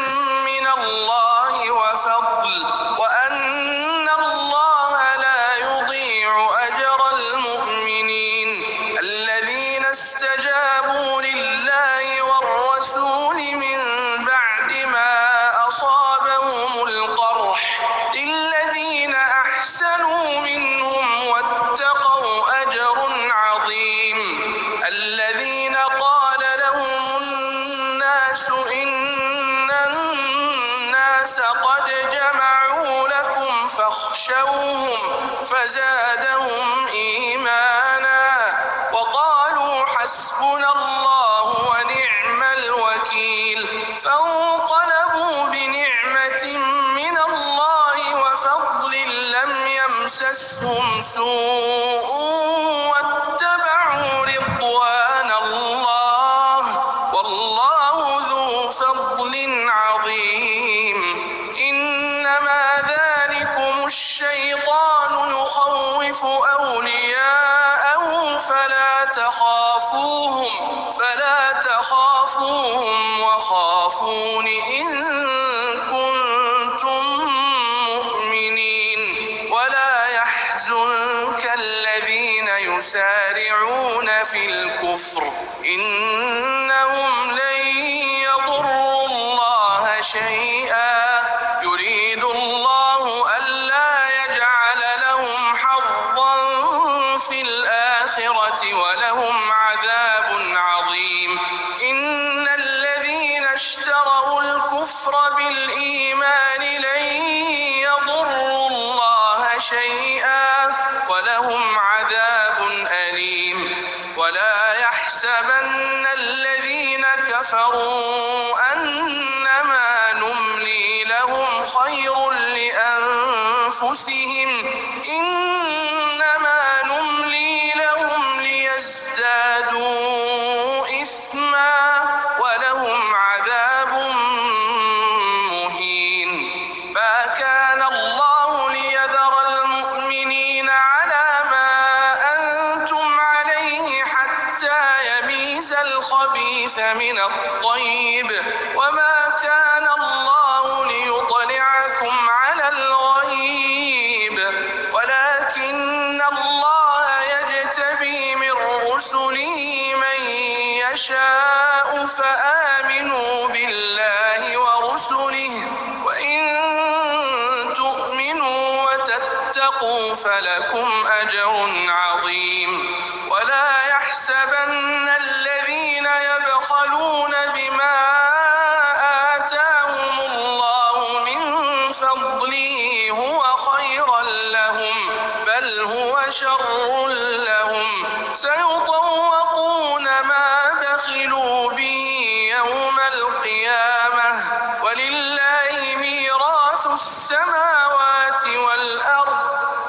من الله وفضل وأن الله لا يضيع أجر المؤمنين الذين استجابوا لله والرسول من بعد ما أصابهم القرح للذين أحسنوا منهم واتقوا أجر عظيم الذين قال لهم الناس إن الناس قد جمعوا لكم فاخشوهم فزادهم إيمانا وقالوا حسبنا الله ونعم الوكيل فانقلبوا بنعمة من الله وفضل لم يمسسهم سوء واتبعوا رضوان الله والله ذو فضل عظيم إنما ذلكم الشيطان يخوف أولياءه فلا تخافوهم وخافون إن كنتم مؤمنين ولا يحزنك الذين يسارعون في الكفر إنهم لن يضروا الله شيئا يريد الله ألا يجعل لهم حظا في الآخرة ولهم عذاب عظيم إن الذين اشتروا الكفر بالإيمان لن يضروا الله شيئا ولهم عذاب أليم ولا يحسبن الذين كفروا كفروا أنما نملي لهم خير لأنفسهم إنما نملي لهم ليزدادوا إثما ولهم عذاب مهين. ما كان الله ليذر المؤمنين على ما أنتم عليه حتى يميز الخبيث من الطيب وما كان الله ليطلعكم على الغيب ولكن الله يجتبي من رسله من يشاء فآمنوا بالله ورسله وإن تؤمنوا وتتقوا فلكم أجر عظيم. ولا يحسبن الذين يبخلون بما آتاهم الله من فضله هو خيرا لهم بل هو شر لهم سيطوقون ما بخلوا به يوم القيامة ولله ميراث السماوات والأرض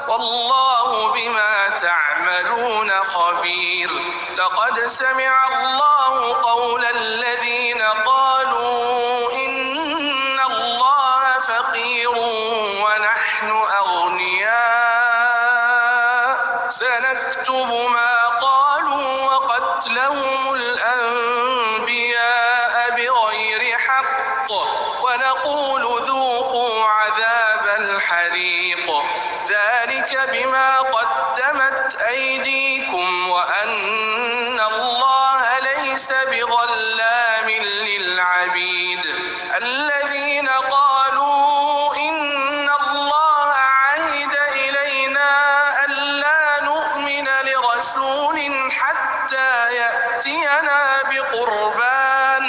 والله بما تعملون خبير. لقد سمع الله قول الذين قالوا إن الله فقير ونحن أغنياء سنكتب ما قالوا وقتلهم الأنبياء بغير حق ونقول ذوقوا عذاب الحريق ذلك بما قدمت أيديكم وأن الله ليس بظلام للعبيد. الذين قالوا إن الله عهد إلينا ألا نؤمن لرسول حتى يأتينا بقربان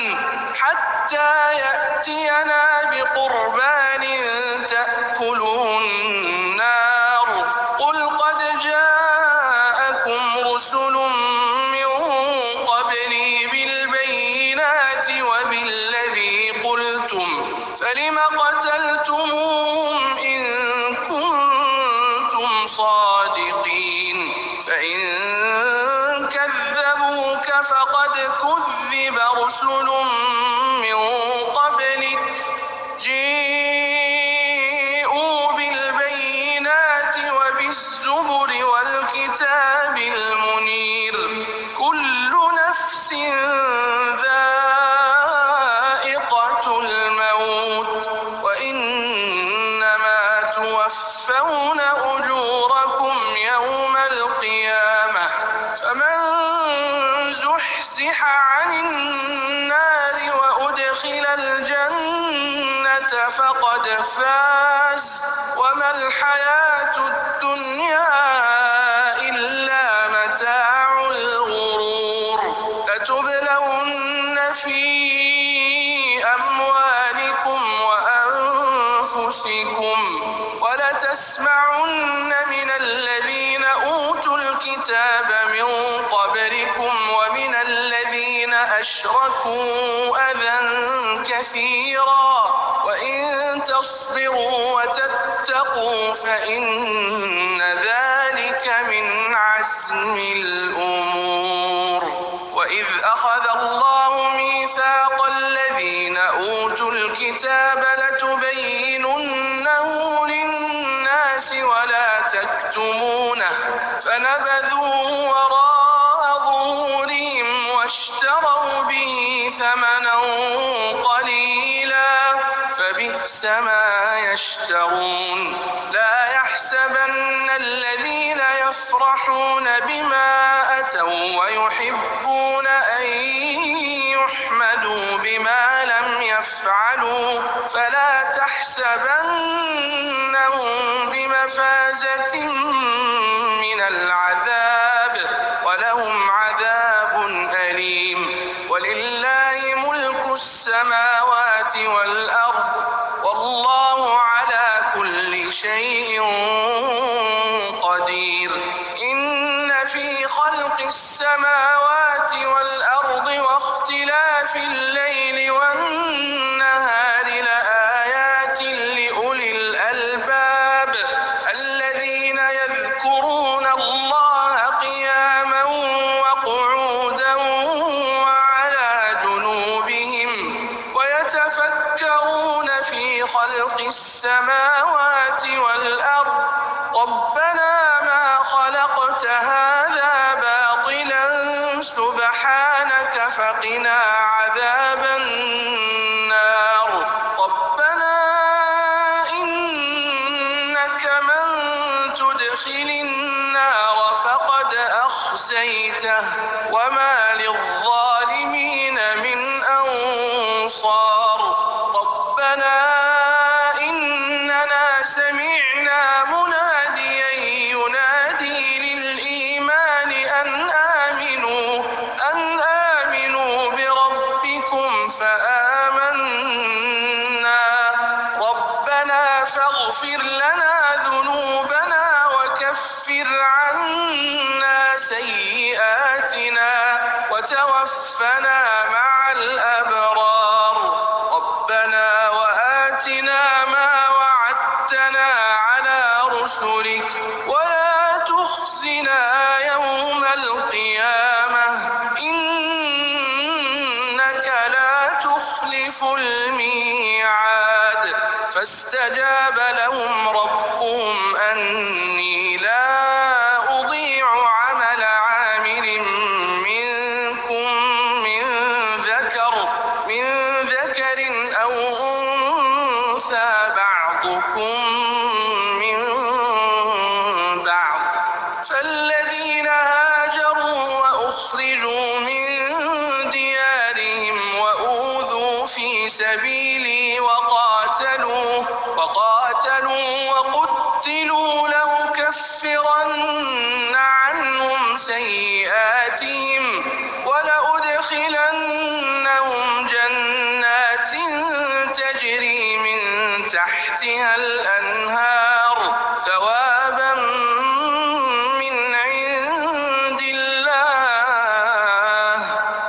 تأكله النار قل قد جاءكم رسل من قبلي بالبينات وبالذي قلتم فلم قتلتموهم إن كنتم صادقين فإن كذبوك فقد كذب رسل من قبلك جيءوا بالبينات وبالزبر والكتاب المنير كل نفس ذائقة الموت وإنما توفون أجوركم يوم القيامة فمن زحزح عن النار وأدخل الجنة فقد فاز وما الحياة الدنيا إلا متاع الغرور. لتبلون في أموالكم وأنفسكم ولتسمعن من الذين أوتوا الكتاب من قبلكم ومن الذين أشركوا أذى كثيرا وإن تصبروا وتتقوا فإن ذلك من عزم الأمور. وإذ أخذ الله ميثاق الذين أوتوا الكتاب لتبيننه للناس ولا تكتمونه فنبذوه وراء ظهورهم واشتروا به ثمنا قليلا فبئس ما يشترون. لا يحسبن الذين يفرحون بما أتوا ويحبون أن يحمدوا بما لم يفعلوا فلا تحسبنهم بمفازة من العذاب ولهم عذاب أليم. ولله ملك السماوات والأرض والله على كل شيء قدير. إن في خلق السماوات والأرض واختلاف الليل والنهار لآيات لأولي الألباب الذين يذكرون الله قياما وقعودا وعلى جنوبهم ويتفكرون في خلق السماوات والأرض ربنا ما خلقت هذا باطلا سبحانك فقنا عذاب النار ربنا إنك من تدخل النار فقد أخزيته وما للظالمين من أنصار ربنا إننا سمعنا مناديا ينادي للإيمان أن آمنوا بربكم فآمنا ربنا فاغفر لنا ذنوبنا وكفر عنا سيئاتنا وتوفنا مع الأبرار ربنا وآتنا ما وعدتنا على رسلك ولا تخزنا يوم القيامة إنك لا تخلف الميعاد فاستجاب لهم ربهم أني لا أضيع عمل عامل منكم من ذكر أو أنثى بعضكم من بعض فالذين هاجروا وأخرجوا من ديارهم وأوذوا في سبيلي وقاتلوا وقتلوا لأكفرن عنهم سيئاتهم ولأدخلنهم جنات تجري من تحتها الأنهار ثوابا من عند الله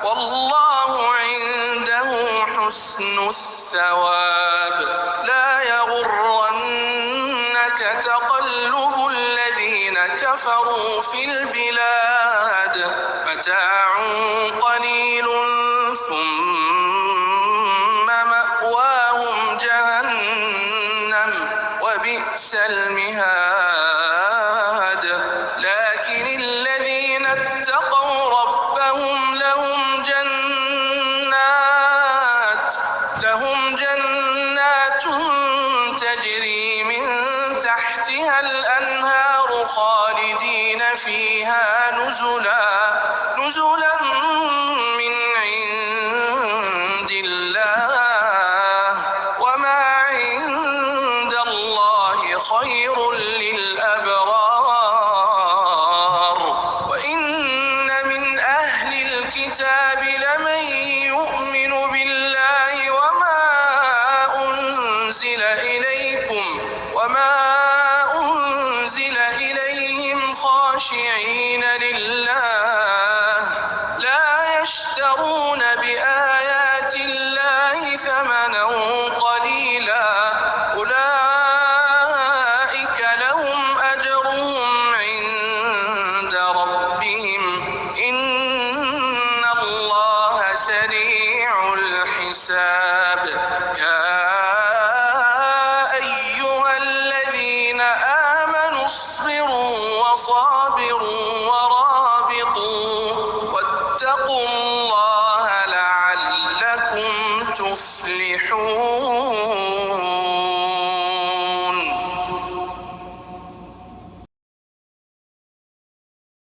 والله عنده حسن الثواب لا يغرنك تقلب الذين كفروا في البلاد متاع قليل ثم مأواهم جهنم وبئس المهاد لكن الذين اتقوا ربهم لهم جنات تجري من تحتها الأنهار خالدين فيها نزلا من عند الله وما عند الله خير للأبرار وإن من أهل الكتاب لمن يؤمن بالله وما أنزل إليهم خاشعين لله لا يشترون بآيات الله ثمنا قليلا أولئك لهم أجرهم عند ربهم إن الله سريع الحساب يا أيها الذين آمنوا اصبروا وصابروا ورابطوا واتقوا الله لعلكم تفلحون